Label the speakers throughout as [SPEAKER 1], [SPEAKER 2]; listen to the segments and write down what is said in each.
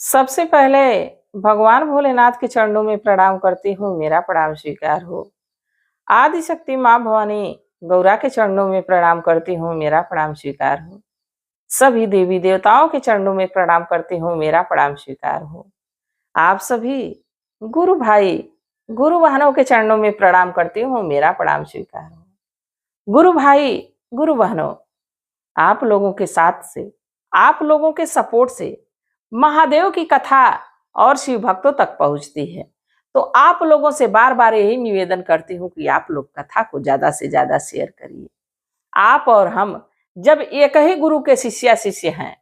[SPEAKER 1] सबसे पहले भगवान भोलेनाथ के चरणों में प्रणाम करती हूँ, मेरा प्रणाम स्वीकार हो। आदि शक्ति माँ भवानी गौरा के चरणों में प्रणाम करती हूँ, मेरा प्रणाम स्वीकार हो। सभी देवी देवताओं के चरणों में प्रणाम करती हूँ, मेरा प्रणाम स्वीकार हो। आप सभी गुरु भाई, गुरु बहनों के चरणों में प्रणाम करती हूँ, मेरा प्रणाम स्वीकार हो। गुरु भाई, गुरु बहनों, आप लोगों के साथ से, आप लोगों के सपोर्ट से महादेव की कथा और शिव भक्तों तक पहुंचती है। तो आप लोगों से बार बार यही निवेदन करती हूँ कि आप लोग कथा को ज्यादा से ज्यादा शेयर करिए। आप और हम जब एक ही गुरु के शिष्य हैं,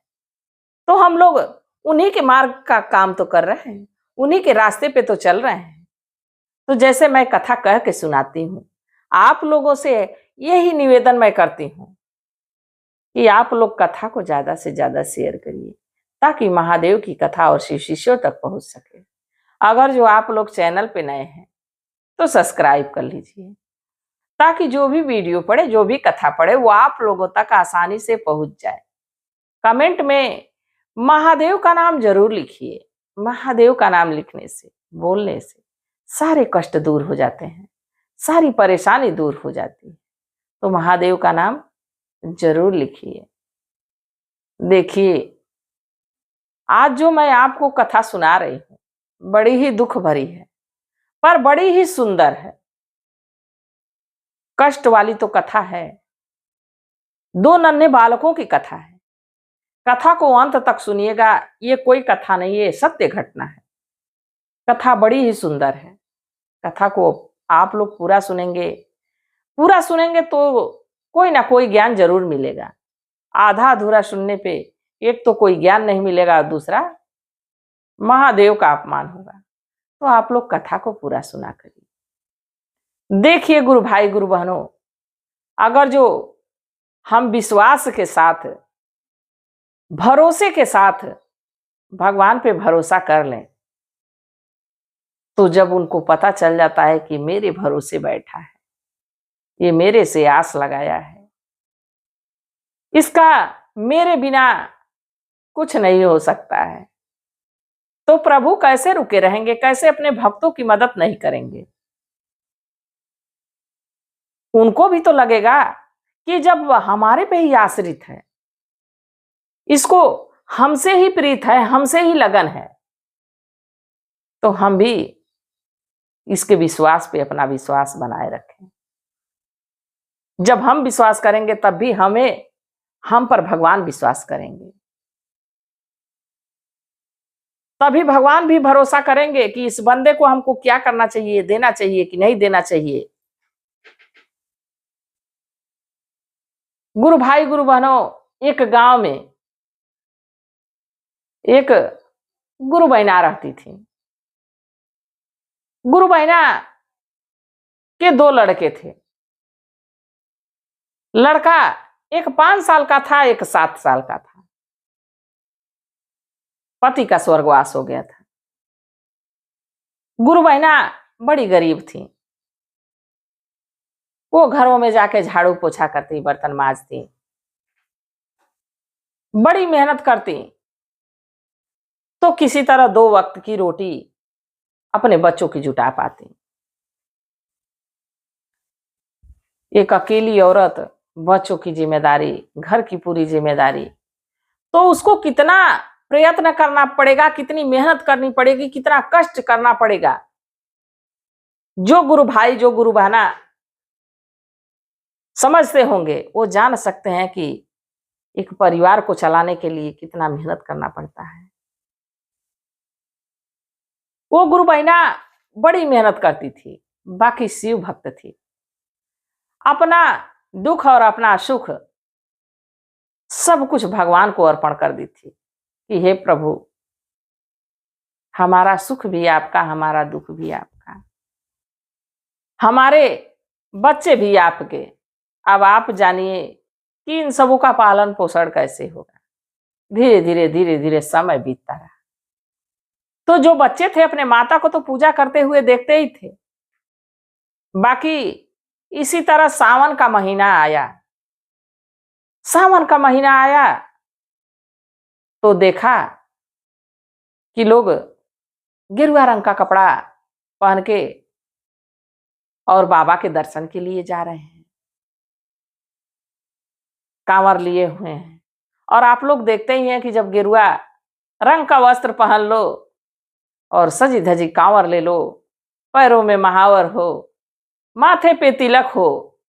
[SPEAKER 1] तो हम लोग उन्हीं के मार्ग का काम तो कर रहे हैं, उन्हीं के रास्ते पे तो चल रहे हैं। तो जैसे मैं कथा कह के सुनाती हूँ, आप लोगों से यही निवेदन मैं करती हूँ कि आप लोग कथा को ज्यादा से ज्यादा शेयर करिए, ताकि महादेव की कथा और शिव शिष्यों तक पहुंच सके। अगर जो आप लोग चैनल पे नए हैं तो सब्सक्राइब कर लीजिए, ताकि जो भी वीडियो पड़े, जो भी कथा पड़े, वो आप लोगों तक आसानी से पहुंच जाए। कमेंट में महादेव का नाम जरूर लिखिए। महादेव का नाम लिखने से, बोलने से सारे कष्ट दूर हो जाते हैं, सारी परेशानी दूर हो जाती है। तो महादेव का नाम जरूर लिखिए। देखिए, आज जो मैं आपको कथा सुना रही हूँ, बड़ी ही दुख भरी है, पर बड़ी ही सुंदर है। कष्ट वाली तो कथा है। दो नन्हे बालकों की कथा है। कथा को अंत तक सुनिएगा, ये कोई कथा नहीं है, सत्य घटना है। कथा बड़ी ही सुंदर है। कथा को आप लोग पूरा सुनेंगे, पूरा सुनेंगे तो कोई ना कोई ज्ञान जरूर मिलेगा। आधा अधूरा सुनने पे एक तो कोई ज्ञान नहीं मिलेगा, दूसरा महादेव का अपमान होगा। तो आप लोग कथा को पूरा सुना करिए। देखिए गुरु भाई, गुरु बहनों, अगर जो हम विश्वास के साथ, भरोसे के साथ भगवान पे भरोसा कर लें, तो जब उनको पता चल जाता है कि मेरे भरोसे बैठा है, ये मेरे से आस लगाया है, इसका मेरे बिना कुछ नहीं हो सकता है, तो प्रभु कैसे रुके रहेंगे, कैसे अपने भक्तों की मदद नहीं करेंगे। उनको भी तो लगेगा कि जब हमारे पे ही आश्रित है, इसको हमसे ही प्रीत है, हमसे ही लगन है, तो हम भी इसके विश्वास पे अपना विश्वास बनाए रखें। जब हम विश्वास करेंगे तब भी हम पर भगवान विश्वास करेंगे, तभी भगवान भी भरोसा करेंगे कि इस बंदे को हमको क्या करना चाहिए, देना चाहिए कि नहीं देना चाहिए। गुरु भाई, गुरु बहनों, एक गांव में एक गुरु बहना रहती थी। गुरु बहना के दो लड़के थे। लड़का एक 5 साल का था, एक 7 साल का था। पति का स्वर्गवास हो गया था। गुरु बहना बड़ी गरीब थी। वो घरों में जाके झाड़ू पोछा करती, बर्तन मांजती, बड़ी मेहनत करती, तो किसी तरह 2 वक्त की रोटी अपने बच्चों की जुटा पाती। एक अकेली औरत, बच्चों की जिम्मेदारी, घर की पूरी जिम्मेदारी, तो उसको कितना प्रयत्न करना पड़ेगा, कितनी मेहनत करनी पड़ेगी, कितना कष्ट करना पड़ेगा। जो गुरु भाई, जो गुरु बहना समझते होंगे, वो जान सकते हैं कि एक परिवार को चलाने के लिए कितना मेहनत करना पड़ता है। वो गुरु बहना बड़ी मेहनत करती थी, बाकी शिव भक्त थी। अपना दुख और अपना सुख सब कुछ भगवान को अर्पण कर दी थी कि हे प्रभु, हमारा सुख भी आपका, हमारा दुख भी आपका, हमारे बच्चे भी आपके। अब आप जानिए कि इन सबों का पालन पोषण कैसे होगा। धीरे धीरे धीरे धीरे समय बीतता रहा। तो जो बच्चे थे अपने माता को तो पूजा करते हुए देखते ही थे। बाकी इसी तरह सावन का महीना आया। सावन का महीना आया तो देखा कि लोग गेरुआ रंग का कपड़ा पहन के और बाबा के दर्शन के लिए जा रहे हैं, कांवर लिए हुए हैं। और आप लोग देखते ही हैं कि जब गेरुआ रंग का वस्त्र पहन लो और सजी धजी कांवर ले लो, पैरों में महावर हो, माथे पे तिलक हो,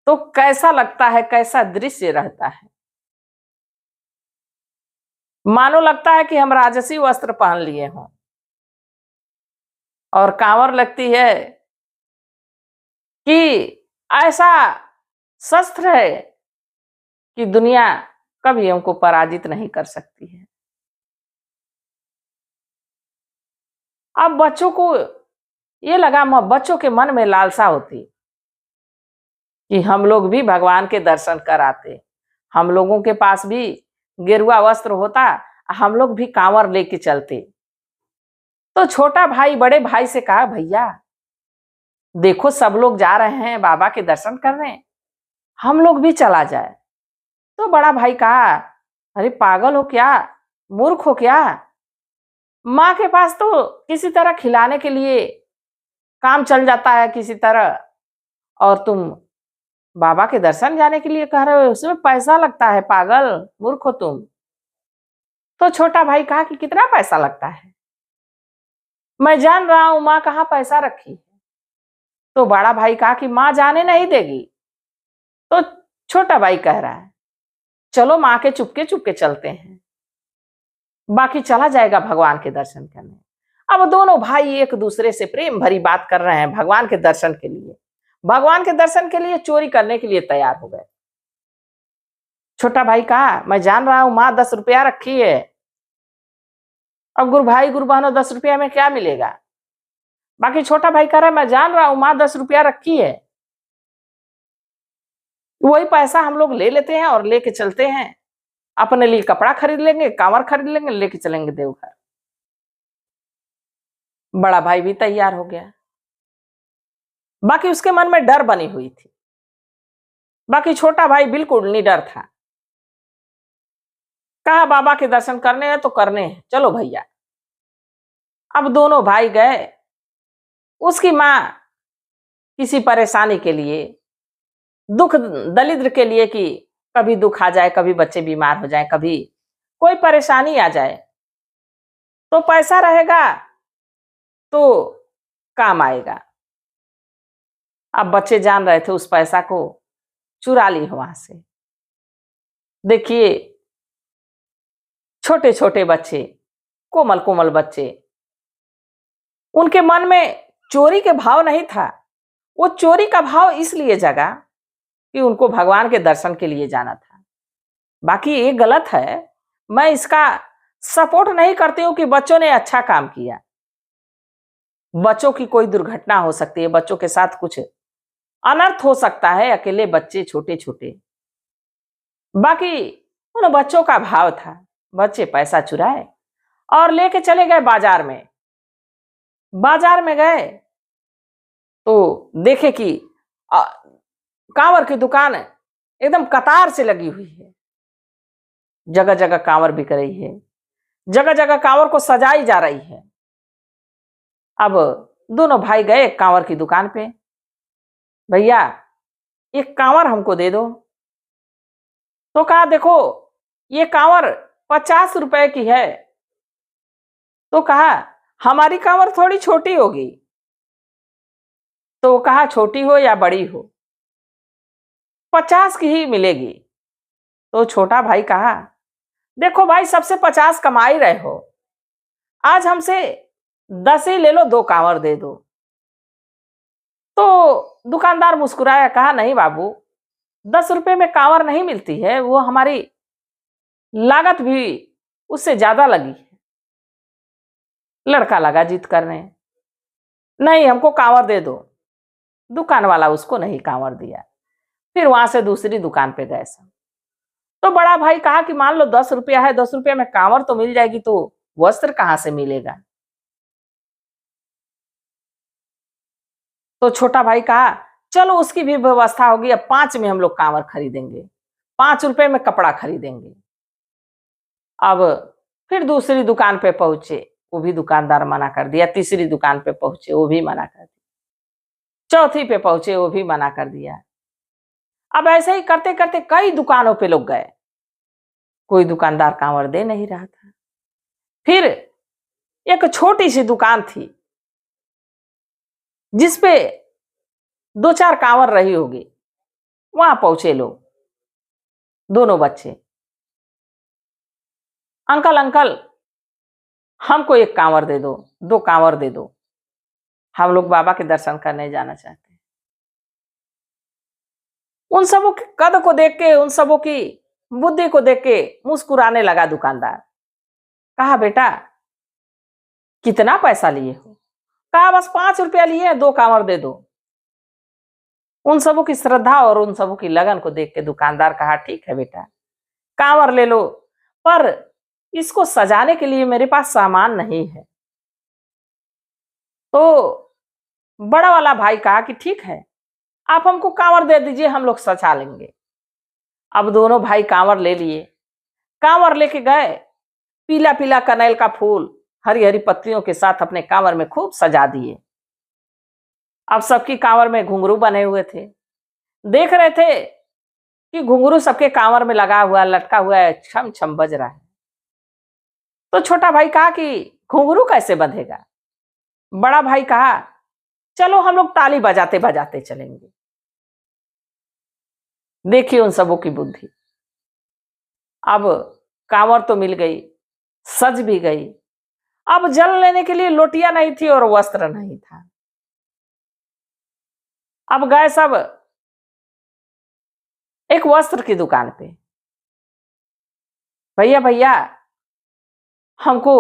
[SPEAKER 1] तो कैसा लगता है, कैसा दृश्य रहता है। मानो लगता है कि हम राजसी वस्त्र पहन लिए हों। और कांवर लगती है कि ऐसा शस्त्र है कि दुनिया कभी हमको पराजित नहीं कर सकती है। अब बच्चों को ये लगा, बच्चों के मन में लालसा होती कि हम लोग भी भगवान के दर्शन कराते, हम लोगों के पास भी गेरुआ वस्त्र होता, हम लोग भी कांवर लेके चलते। तो छोटा भाई बड़े भाई से कहा, भैया देखो सब लोग जा रहे हैं बाबा के दर्शन करने, हम लोग भी चला जाए। तो बड़ा भाई कहा, अरे पागल हो क्या, मूर्ख हो क्या, माँ के पास तो किसी तरह खिलाने के लिए काम चल जाता है किसी तरह, और तुम बाबा के दर्शन जाने के लिए कह रहे हो, उसमें पैसा लगता है, पागल मूर्ख हो तुम। तो छोटा भाई कहा कि कितना पैसा लगता है, मैं जान रहा हूं माँ कहाँ पैसा रखी है। तो बड़ा भाई कहा कि माँ जाने नहीं देगी। तो छोटा भाई कह रहा है, चलो माँ के चुपके चुपके चलते हैं, बाकी चला जाएगा भगवान के दर्शन करने। अब दोनों भाई एक दूसरे से प्रेम भरी बात कर रहे हैं, भगवान के दर्शन के लिए, भगवान के दर्शन के लिए चोरी करने के लिए तैयार हो गए। छोटा भाई कहा, मैं जान रहा हूं माँ 10 रुपया रखी है। अब गुरु भाई गुरु बहनों 10 रुपया में क्या मिलेगा। बाकी छोटा भाई कह रहा है, मैं जान रहा हूं माँ 10 रुपया रखी है, वही पैसा हम लोग ले लेते हैं और लेके चलते हैं, अपने लिए कपड़ा खरीद लेंगे, कांवर खरीद लेंगे, लेके चलेंगे देवघर। बड़ा भाई भी तैयार हो गया। बाकी उसके मन में डर बनी हुई थी, बाकी छोटा भाई बिल्कुल निडर था। कहा बाबा के दर्शन करने हैं तो करने हैं, चलो भैया। अब दोनों भाई गए। उसकी माँ किसी परेशानी के लिए, दुख दलिद्र के लिए, कि कभी दुख आ जाए, कभी बच्चे बीमार हो जाए, कभी कोई परेशानी आ जाए, तो पैसा रहेगा तो काम आएगा। अब बच्चे जान रहे थे उस पैसा को चुरा ली वहां से। देखिए छोटे छोटे बच्चे, कोमल कोमल बच्चे, उनके मन में चोरी के भाव नहीं था, वो चोरी का भाव इसलिए जगा कि उनको भगवान के दर्शन के लिए जाना था। बाकी ये गलत है, मैं इसका सपोर्ट नहीं करती हूं कि बच्चों ने अच्छा काम किया। बच्चों की कोई दुर्घटना हो सकती है, बच्चों के साथ कुछ अनर्थ हो सकता है, अकेले बच्चे छोटे छोटे। बाकी उन बच्चों का भाव था, बच्चे पैसा चुराए और लेके चले गए बाजार में। बाजार में गए तो देखे कि कांवर की दुकान एकदम कतार से लगी हुई है, जगह जगह कांवर बिक रही है, जगह जगह कांवर को सजाई जा रही है। अब दोनों भाई गए कांवर की दुकान पे, भैया एक कांवर हमको दे दो। तो कहा, देखो ये कांवर 50 रुपए की है। तो कहा, हमारी कांवर थोड़ी छोटी होगी। तो कहा, छोटी हो या बड़ी हो 50 की ही मिलेगी। तो छोटा भाई कहा, देखो भाई सबसे 50 कमा ही रहे हो, आज हमसे 10 ही ले लो, 2 कांवर दे दो। तो दुकानदार मुस्कुराया, कहा, नहीं बाबू 10 रुपए में कांवर नहीं मिलती है, वो हमारी लागत भी उससे ज्यादा लगी है। लड़का लगा जिद करने, नहीं हमको कांवर दे दो। दुकान वाला उसको नहीं कांवर दिया। फिर वहां से दूसरी दुकान पे गए सब। तो बड़ा भाई कहा कि मान लो 10 रुपया है, 10 रुपया में कांवर तो मिल जाएगी, तो वस्त्र कहां से मिलेगा। तो छोटा भाई कहा, चलो उसकी भी व्यवस्था होगी, अब 5 में हम लोग कांवर खरीदेंगे, 5 रुपए में कपड़ा खरीदेंगे। अब फिर दूसरी दुकान पे पहुंचे, वो भी दुकानदार मना कर दिया। तीसरी दुकान पे पहुंचे, वो भी मना कर दिया। चौथी पे पहुंचे, वो भी मना कर दिया। अब ऐसे ही करते करते कई दुकानों पे लोग गए, कोई दुकानदार कांवड़ दे नहीं रहा था। फिर एक छोटी सी दुकान थी जिसपे 2-4 कांवड़ रही होगी, वहां पहुंचे लोग, दोनों बच्चे। अंकल अंकल, हमको 1 कांवड़ दे दो, 2 कांवड़ दे दो, हम लोग बाबा के दर्शन करने जाना चाहते हैं। उन सबों के कद को देख के, उन सबों की बुद्धि को देख के मुस्कुराने लगा दुकानदार। कहा, बेटा कितना पैसा लिए हो? कहा, बस 5 रुपया लिए, 2 कांवड़ दे दो। उन सबों की श्रद्धा और उन सबों की लगन को देख के दुकानदार कहा, ठीक है बेटा, कांवड़ ले लो, पर इसको सजाने के लिए मेरे पास सामान नहीं है। तो बड़ा वाला भाई कहा कि ठीक है, आप हमको कांवड़ दे दीजिए, हम लोग सजा लेंगे। अब दोनों भाई कांवड़ ले लिए, कांवड़ लेके गए, पीला पीला कनेल का फूल हरी हरी पत्तियों के साथ अपने कांवड़ में खूब सजा दिए। अब सबकी कांवड़ में घुंघरू बने हुए थे, देख रहे थे कि घुंघरू सबके कांवड़ में लगा हुआ, लटका हुआ है, छम छम बज रहा है। तो छोटा भाई कहा कि घुंघरू कैसे बंधेगा? बड़ा भाई कहा, चलो हम लोग ताली बजाते बजाते चलेंगे। देखिए उन सबों की बुद्धि। अब कांवड़ तो मिल गई, सज भी गई। अब जल लेने के लिए लोटियां नहीं थी और वस्त्र नहीं था। अब गए सब एक वस्त्र की दुकान पे, भैया भैया हमको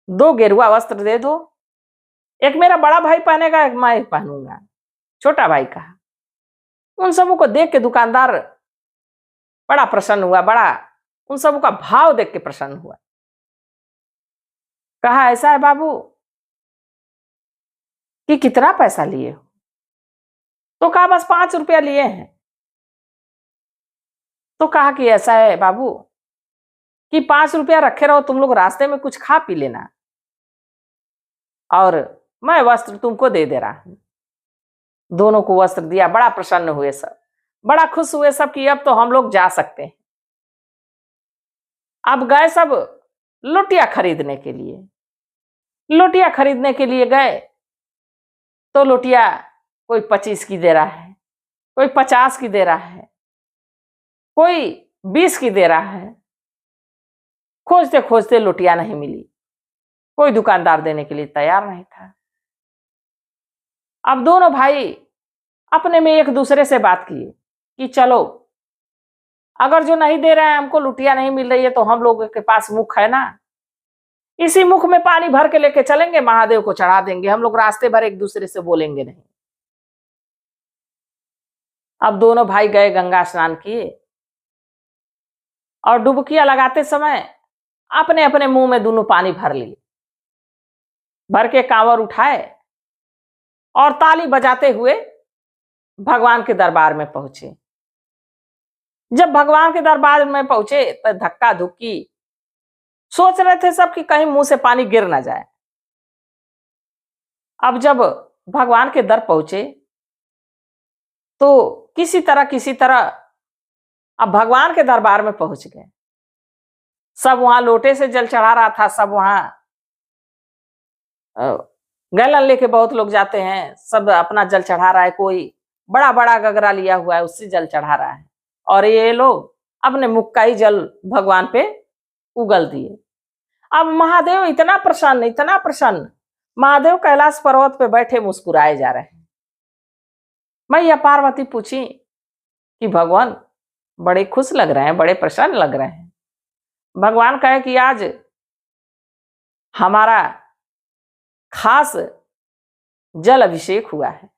[SPEAKER 1] 2 गेरुआ वस्त्र दे दो, एक मेरा बड़ा भाई पहनेगा, एक मैं पहनूंगा। छोटा भाई कहा। उन सबों को देख के दुकानदार बड़ा प्रसन्न हुआ, बड़ा उन सबों का भाव देख के प्रसन्न हुआ। कहा, ऐसा है बाबू कि कितना पैसा लिए हो? तो कहा, बस 5 रुपया लिए हैं। तो कहा कि ऐसा है बाबू कि 5 रुपया रखे रहो, तुम लोग रास्ते में कुछ खा पी लेना, और मैं वस्त्र तुमको दे दे रहा हूं। दोनों को वस्त्र दिया, बड़ा प्रसन्न हुए सब, बड़ा खुश हुए सब कि अब तो हम लोग जा सकते हैं। अब गए सब लोटियां खरीदने के लिए। लोटियां खरीदने के लिए गए तो लोटियां कोई 25 की दे रहा है, कोई 50 की दे रहा है, कोई 20 की दे रहा है। खोजते खोजते लोटियां नहीं मिली, कोई दुकानदार देने के लिए तैयार नहीं था। अब दोनों भाई अपने में एक दूसरे से बात किए कि चलो, अगर जो नहीं दे रहे हैं, हमको लुटिया नहीं मिल रही है, तो हम लोगों के पास मुख है ना, इसी मुख में पानी भर के लेके चलेंगे, महादेव को चढ़ा देंगे, हम लोग रास्ते भर एक दूसरे से बोलेंगे नहीं। अब दोनों भाई गए, गंगा स्नान किए और डुबकियां लगाते समय अपने अपने मुंह में दोनों पानी भर लिए, भर के कांवर उठाए और ताली बजाते हुए भगवान के दरबार में पहुंचे। जब भगवान के दरबार में पहुंचे तो धक्का धुक्की, सोच रहे थे सब कि कहीं मुंह से पानी गिर ना जाए। अब जब भगवान के दर पहुंचे तो किसी तरह अब भगवान के दरबार में पहुंच गए। सब वहां लोटे से जल चढ़ा रहा था, सब वहां गैलन लेके बहुत लोग जाते हैं, सब अपना जल चढ़ा रहा है, कोई बड़ा बड़ा गगरा लिया हुआ है उससे जल चढ़ा रहा है, और ये लोग अपने मुख का ही जल भगवान पे उगल दिए। अब महादेव इतना प्रसन्न, महादेव कैलाश पर्वत पे बैठे मुस्कुराए जा रहे हैं। मैया पार्वती पूछी कि भगवान बड़े खुश लग रहे हैं, बड़े प्रसन्न लग रहे हैं। भगवान कहे कि आज हमारा खास जल अभिषेक हुआ है।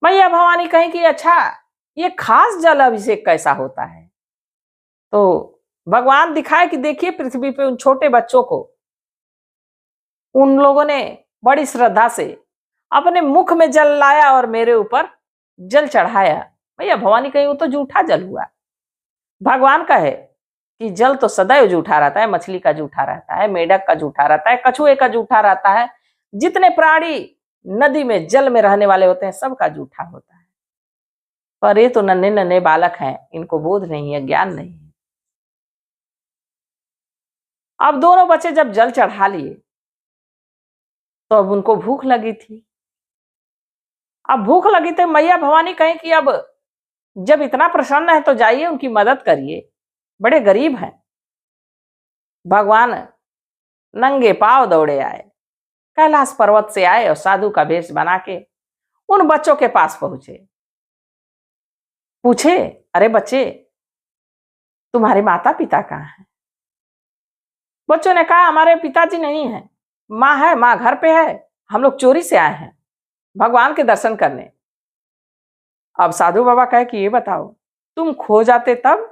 [SPEAKER 1] मैया भवानी कहे कि अच्छा, ये खास जल अभिषेक कैसा होता है? तो भगवान दिखाए कि देखिए पृथ्वी पे उन छोटे बच्चों को उन लोगों ने बड़ी श्रद्धा से अपने मुख में जल लाया और मेरे ऊपर जल चढ़ाया। मैया भवानी कही वो तो जूठा जल हुआ। भगवान कहे कि जल तो सदैव जूठा रहता है, मछली का जूठा रहता है, मेढक का जूठा रहता है, कछुए का जूठा रहता है, जितने प्राणी नदी में जल में रहने वाले होते हैं सबका जूठा होता है। पर ये तो नन्हे नन्हे बालक हैं, इनको बोध नहीं है, ज्ञान नहीं है। अब दोनों बच्चे जब जल चढ़ा लिए तो अब उनको भूख लगी थी। अब भूख लगी तो मैया भवानी कहें कि अब जब इतना प्रसन्न है तो जाइए उनकी मदद करिए, बड़े गरीब हैं। भगवान नंगे पांव दौड़े आए, कैलाश पर्वत से आए और साधु का वेश बना के उन बच्चों के पास पहुंचे। पूछे, अरे बच्चे, तुम्हारे माता पिता कहाँ हैं? बच्चों ने कहा, हमारे पिताजी नहीं है, माँ है, माँ घर पे है, हम लोग चोरी से आए हैं भगवान के दर्शन करने। अब साधु बाबा कहे कि ये बताओ, तुम खो जाते तब,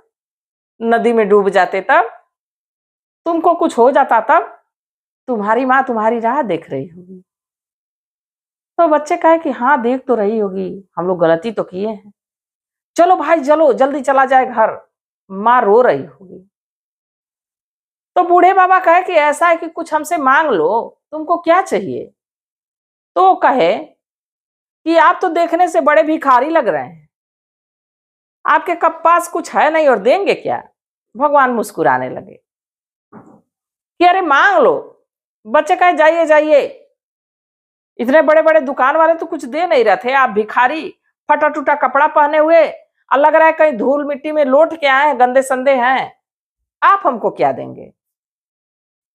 [SPEAKER 1] नदी में डूब जाते तब, तुमको कुछ हो जाता तब, तुम्हारी माँ तुम्हारी राह देख रही होगी। तो बच्चे कहे कि हाँ देख तो रही होगी, हम लोग गलती तो किए हैं, चलो भाई चलो जल्दी चला जाए घर, माँ रो रही होगी। तो बूढ़े बाबा कहे कि ऐसा है कि कुछ हमसे मांग लो, तुमको क्या चाहिए? तो कहे कि आप तो देखने से बड़े भिखारी लग रहे हैं, आपके पास कुछ है नहीं और देंगे क्या? भगवान मुस्कुराने लगे कि अरे मांग लो। बच्चे कहे जाइए जाइए, इतने बड़े बड़े दुकान वाले तो कुछ दे नहीं रहे थे, आप भिखारी फटा टूटा कपड़ा पहने हुए और लग रहा है कहीं धूल मिट्टी में लौट के आए हैं, गंदे संदे हैं, आप हमको क्या देंगे?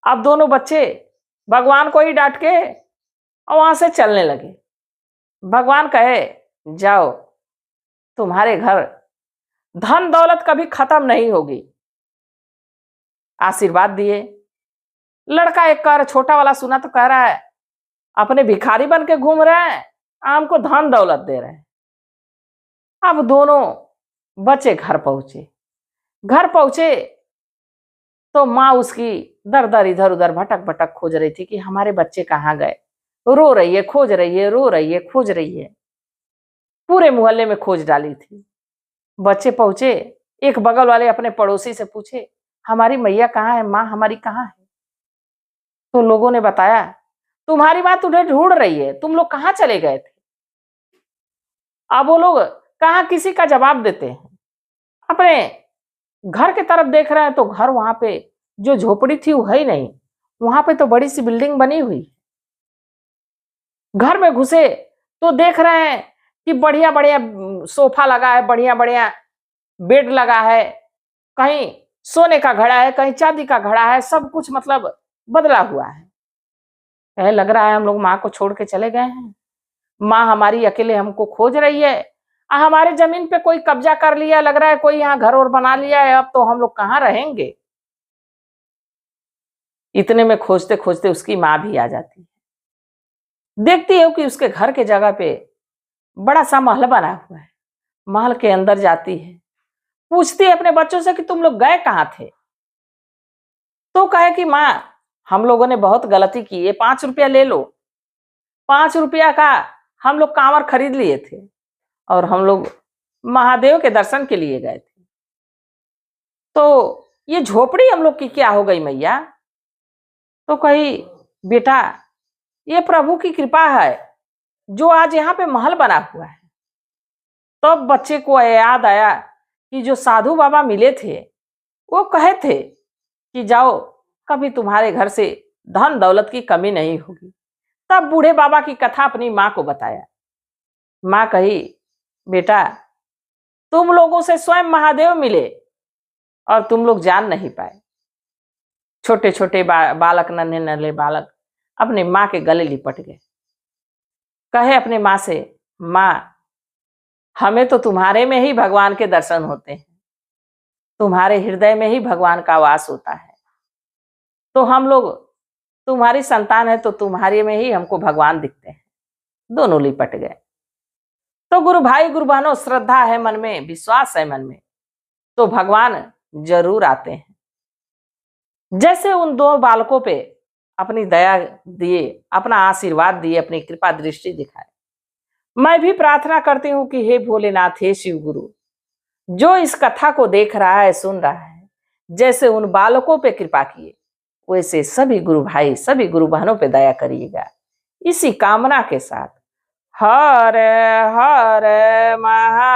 [SPEAKER 1] अब दोनों बच्चे भगवान को ही डांट के और वहां से चलने लगे। भगवान कहे, जाओ, तुम्हारे घर धन दौलत कभी खत्म नहीं होगी। आशीर्वाद दिए। लड़का एक कह छोटा वाला सुना तो कह रहा है, अपने भिखारी बन के घूम रहे हैं, हमको धन दौलत दे रहे हैं। अब दोनों बच्चे घर पहुंचे। घर पहुंचे तो माँ उसकी दर दर इधर उधर भटक भटक खोज रही थी कि हमारे बच्चे कहाँ गए। रो रही है, खोज रही है, रो रही है, खोज रही है। पूरे मोहल्ले में खोज डाली थी। बच्चे पहुंचे, एक बगल वाले अपने पड़ोसी से पूछे, हमारी मैया कहाँ है, माँ हमारी कहाँ है? तो लोगों ने बताया, तुम्हारी माँ तुम्हें ढूंढ रही है, तुम लोग कहाँ चले गए थे? अब वो लोग कहाँ किसी का जवाब देते हैं। अपने घर के तरफ देख रहे हैं तो घर वहां पे जो झोपड़ी थी वो है ही नहीं, वहां पे तो बड़ी सी बिल्डिंग बनी हुई। घर में घुसे तो देख रहे हैं कि बढ़िया बढ़िया सोफा लगा है, बढ़िया बढ़िया बेड लगा है, कहीं सोने का घड़ा है, कहीं चांदी का घड़ा है, सब कुछ मतलब बदला हुआ है। लग रहा है हम लोग माँ को छोड़ के चले गए हैं, माँ हमारी अकेले हमको खोज रही है, हमारे जमीन पे कोई कब्जा कर लिया, लग रहा है कोई यहाँ घर और बना लिया है, अब तो हम लोग कहाँ रहेंगे। इतने में खोजते खोजते उसकी माँ भी आ जाती है। देखती है कि उसके घर के जगह पे बड़ा सा महल बना हुआ है। महल के अंदर जाती है, पूछती है अपने बच्चों से कि तुम लोग गए कहाँ थे? तो कहे कि माँ हम लोगों ने बहुत गलती की है, 5 रुपया ले लो। 5 रुपया का हम लोग कांवर खरीद लिए थे और हम लोग महादेव के दर्शन के लिए गए थे। तो ये झोपड़ी हम लोग की क्या हो गई मैया? तो कही, बेटा ये प्रभु की कृपा है जो आज यहाँ पे महल बना हुआ है। तब तो बच्चे को याद आया कि जो साधु बाबा मिले थे वो कहे थे कि जाओ, कभी तुम्हारे घर से धन दौलत की कमी नहीं होगी। तब बूढ़े बाबा की कथा अपनी माँ को बताया। माँ कही, बेटा तुम लोगों से स्वयं महादेव मिले और तुम लोग जान नहीं पाए। छोटे छोटे बालक, नन्हे नन्हे बालक अपने माँ के गले लिपट गए। कहे अपने माँ से, माँ हमें तो तुम्हारे में ही भगवान के दर्शन होते हैं, तुम्हारे हृदय में ही भगवान का वास होता है, तो हम लोग तुम्हारी संतान है, तो तुम्हारे में ही हमको भगवान दिखते हैं। दोनों लिपट गए। तो गुरु भाई गुरु बहनों, श्रद्धा है मन में, विश्वास है मन में, तो भगवान जरूर आते हैं। जैसे उन दो बालकों पे अपनी दया दिए, अपना आशीर्वाद दिए, अपनी कृपा दृष्टि दिखाए। मैं भी प्रार्थना करती हूँ कि हे भोलेनाथ, हे शिव गुरु, जो इस कथा को देख रहा है, सुन रहा है, जैसे उन बालकों पे कृपा किए, वैसे सभी गुरु भाई, सभी गुरु बहनों पे दया करिएगा। इसी कामना के साथ हर हर महादेव।